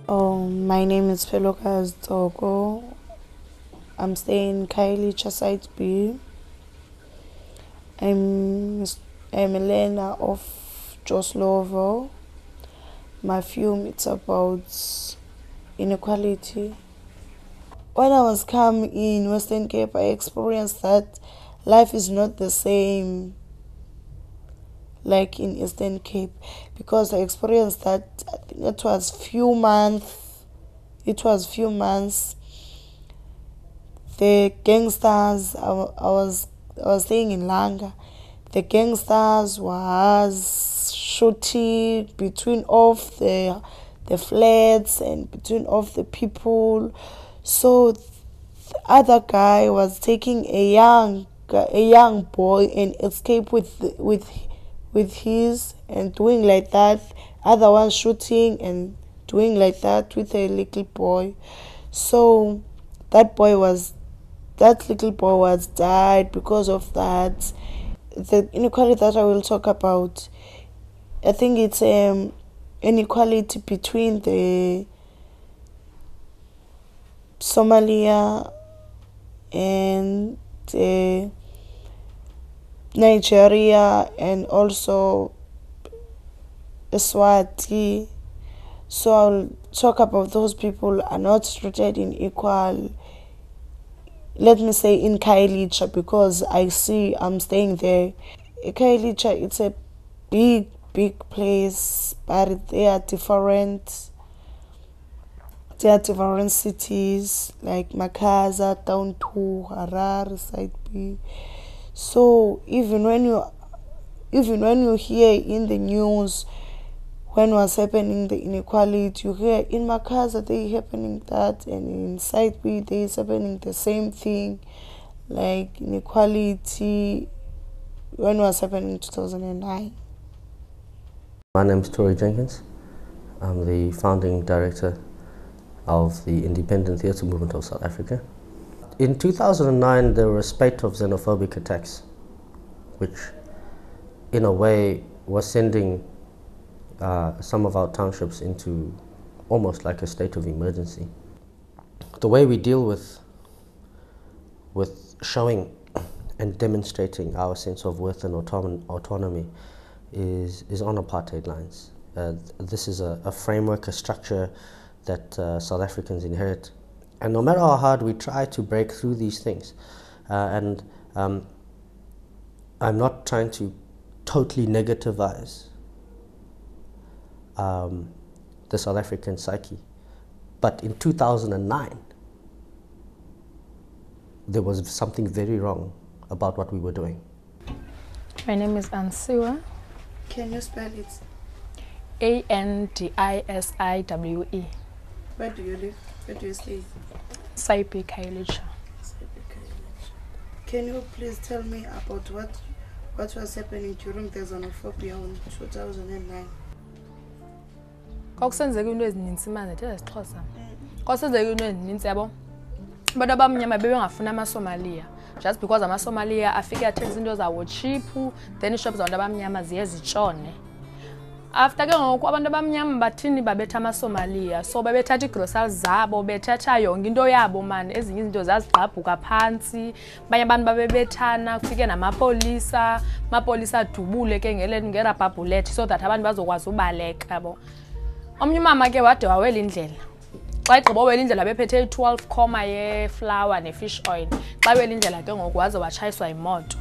My name is Phelokazi. I'm staying in Khayelitsha Site B. I'm a learner of Joslovo. My film it's about inequality. When I was coming in Western Cape, I experienced that life is not the same like in Eastern Cape, because I experienced that I think it was few months. The gangsters. I was staying in Langa. The gangsters was shooting between of the flats and between of the people. So the other guy was taking a young boy and escape with his and doing like that. Other one shooting and doing like that with a little boy. So that little boy was died because of that. The inequality that I will talk about, I think it's inequality between the Somalia and Nigeria and also Eswati. So I'll talk about those people are not treated in equal, let me say, in Khayelitsha, because I'm staying there. Khayelitsha, it's a big place, but there are different cities like Makaza, down to Harare, Side B. So even when you hear in the news when was happening the inequality, you hear in Makaza they happening that, and in Side B they is happening the same thing, like inequality when was happening in 2009. My name is Tori Jenkins. I'm the founding director of the Independent Theatre Movement of South Africa. In 2009, there were a spate of xenophobic attacks, which in a way was sending some of our townships into almost like a state of emergency. The way we deal with showing and demonstrating our sense of worth and autonomy is on apartheid lines. This is a framework, a structure that South Africans inherit. And no matter how hard we try to break through these things, I'm not trying to totally negativize the South African psyche, but in 2009, there was something very wrong about what we were doing. My name is Ansiwa. Can you spell it? Andisiwe. Where do you live? Where do you stay? Site B, Khayelitsha. Can you please tell me about what was happening during the xenophobia in 2009? Kwakusenzeka into ezininzi manje ezixhosa. Kwakusenzeka into ezininzi yabo. Abantu abamnyama bebengafuna amaSomalia just because amaSomalia afike athenga into zawo cheap, then ishops zabantu abamnyama ziye zitshone. After ke ngoku abantu abamnyama bathini babetha amaSomalia, so babethatha igroceries zabo, bethatha yonke into yabo man, ezinye izinto zazigqabhuka phansi, abanye abantu babebethana, kufike namapolisa, amapolisa adubule ke ngerabha bullet so that abantu bazokwazi ubaleka yabo. Omnye umama ke wade wawela indlela. Xa igqiba wela indlela bephethe i-12 khoma yeflour ne-fish oil. Xa wela indlela ke ngoku waze watshayiswa imoto.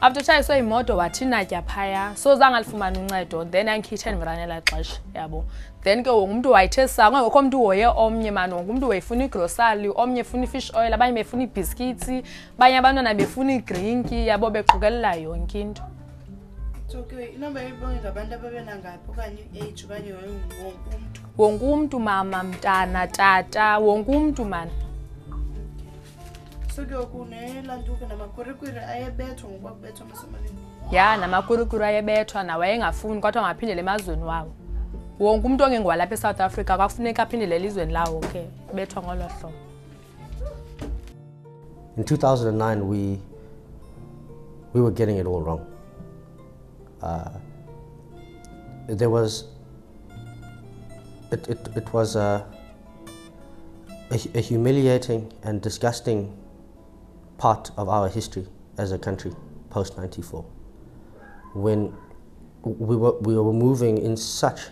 After tshayiswa imoto wathi natya phaya, so zange alifumana uncedo, then angikhithe ndiranela xesha yabo. Then ke wonke umuntu wayithe sanga, ngokho umuntu hoye omnye mani, wonke umuntu wayefuna igrocery, omnye efuna i-fish oil, abanye befuna i-biscuits, abanye abantwana befuna i-drink yabo, beqokelela yonke into. So ke inamba yibonke ngabantu ababenangaphi okanye age okanye wonke umuntu? Wonke umuntu, mama, mntana, tata, wonke umuntu mani. So ke kunelantuke namakurikuri ayebethwa ngokuba kubethwa amaSomalia. Ya, namakurikuri ayebethwa nawayengafuni kodwa angaphindela emazweni wawo. Wonke umuntu ongengwalapha eSouth Africa kwakufuneka aphindele elizweni lawo ke bethwa ngolo hlobo. In 2009, we were getting it all wrong. It was a humiliating and disgusting part of our history as a country post 94, when we were moving in such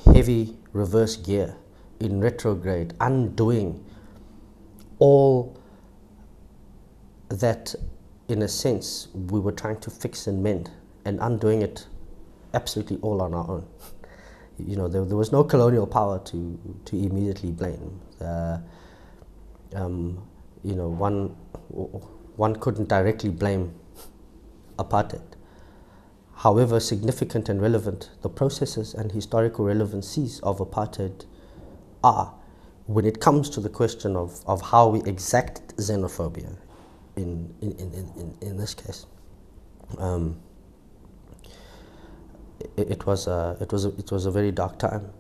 heavy reverse gear, in retrograde, undoing all that, in a sense, we were trying to fix and mend, and undoing it absolutely all on our own. You know, there was no colonial power to immediately blame. You know, one couldn't directly blame apartheid. However significant and relevant the processes and historical relevancies of apartheid are, when it comes to the question of how we exact xenophobia in this case, it was a very dark time.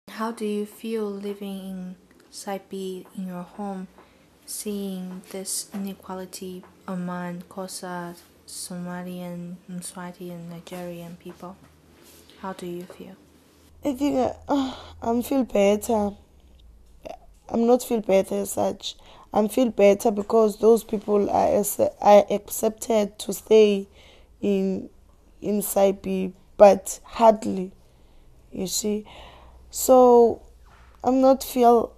How do you feel living in Saipi, in your home, seeing this inequality among Xhosa, Somalian, Mswati and Nigerian people? How do you feel? I think I feel better. I'm not feel better as such. I feel better because those people are accepted to stay in Saipi, but hardly, you see. So I'm not feel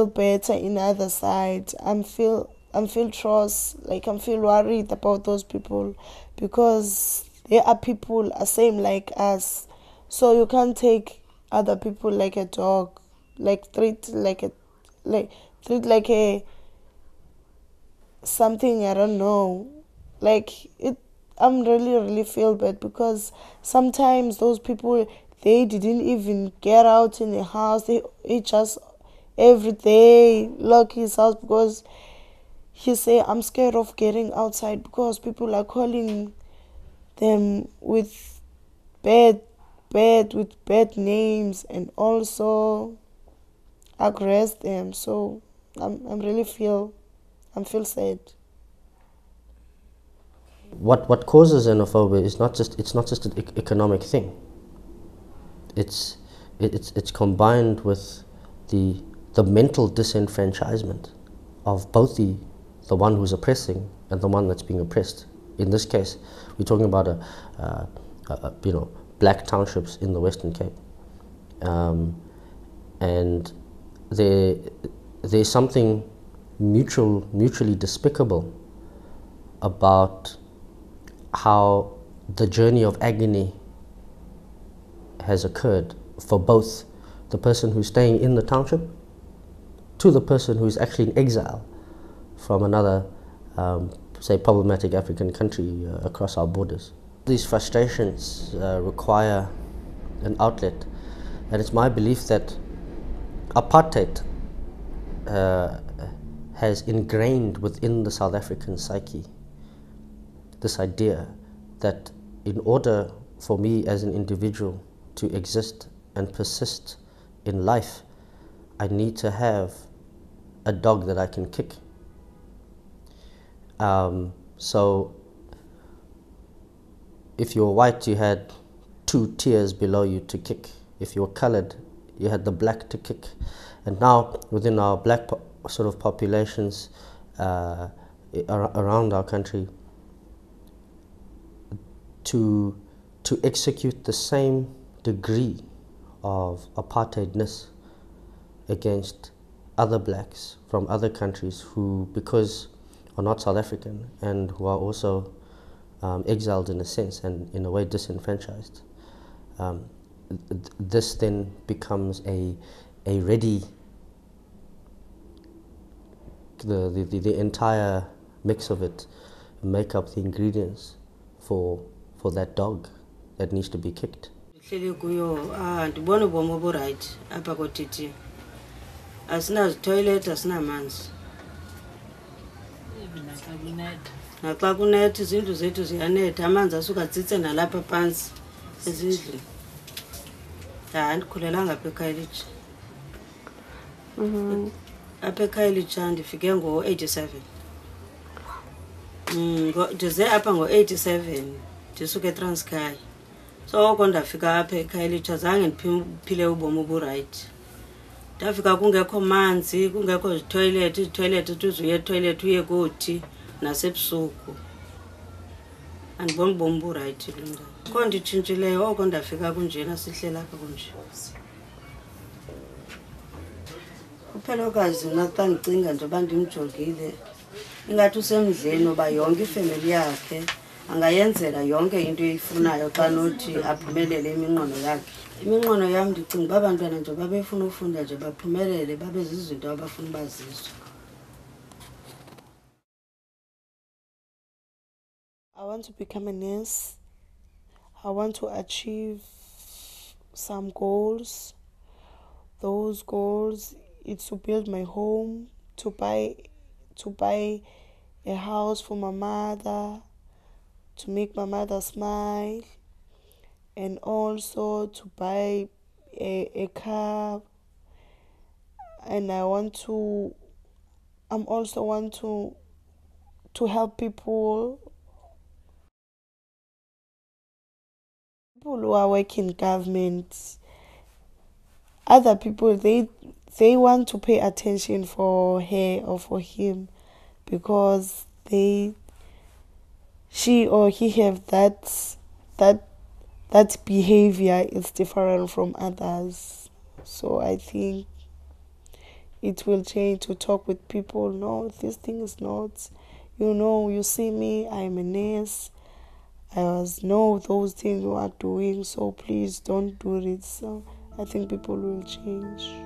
better in other side. I'm feel trust, like I'm feel worried about those people, because they are people are same like us. So you can't take other people like a dog, like treat like a something, I don't know. Like it, I'm really feel bad, because sometimes those people, they didn't even get out in the house. He just every day lock his house, because he say, I'm scared of getting outside because people are calling them with bad names, and also aggress them. So I'm really feel sad. What causes xenophobia is it's not just an economic thing. It's combined with the mental disenfranchisement of both the one who's oppressing and the one that's being oppressed. In this case, we're talking about black townships in the Western Cape, and there's something mutually despicable about how the journey of agony has occurred for both the person who's staying in the township to the person who's actually in exile from another, say, problematic African country across our borders. These frustrations require an outlet, and it's my belief that apartheid has ingrained within the South African psyche this idea that in order for me as an individual to exist and persist in life, I need to have a dog that I can kick. So if you were white, you had 2 tiers below you to kick. If you were colored, you had the black to kick. And now within our black sort of populations around our country, to execute the same degree of apartheidness against other blacks from other countries who, because are not South African and who are also exiled in a sense and in a way disenfranchised, this then becomes a ready, the entire mix of it make up the ingredients for that dog that needs to be kicked. Ndibona ubomi oburayithi apha kotiti, asinazitoilet, asinamanzi. Naxa kunetha izindlu zethu ziyanetha, amanzi asuka atsitse nalapha phansi ezindlini. Andikhulelanga apha eKhayelitsha. Apha eKhayelitsha ndifike ngo-87. Ndize apha ngo-87 ndisuka eTranskei. So oko ndafika apha eKhayelitsha zange ndiphile ubomi oburayithi. Ndafika kungekho manzi, kungekho izitoilet uzuye etoilet uye kuthi nasebusuku. Andiboni ubomi oburayithi lo ndawo. Kho nditshintshileyo oko ndafika kunjena sihlela apha kunje. Uphelokazi mna xa ndicinga nje uba ndimjongile ingathi usemdleni oba yonke ifemeli yakhe angayenzela yonke into eyifunayo xa nothi aphumelele iminqweno yakhe. Iminqweno yam ndicinga uba abantwana nje babefuna ufunda nje baphumelele babe zizinto abafuna uba zizo. I want to become a nurse. I want to achieve some goals. Those goals, it's to build my home, to buy a house for my mother, to make my mother smile, and also to buy a car. And I also want to help people who are working in government. Other people, they want to pay attention for her or for him because she or he have that behavior is different from others. So I think it will change to talk with people. No, this thing is not, you see me, I'm a nurse. I know those things you are doing, so please don't do it. So I think people will change.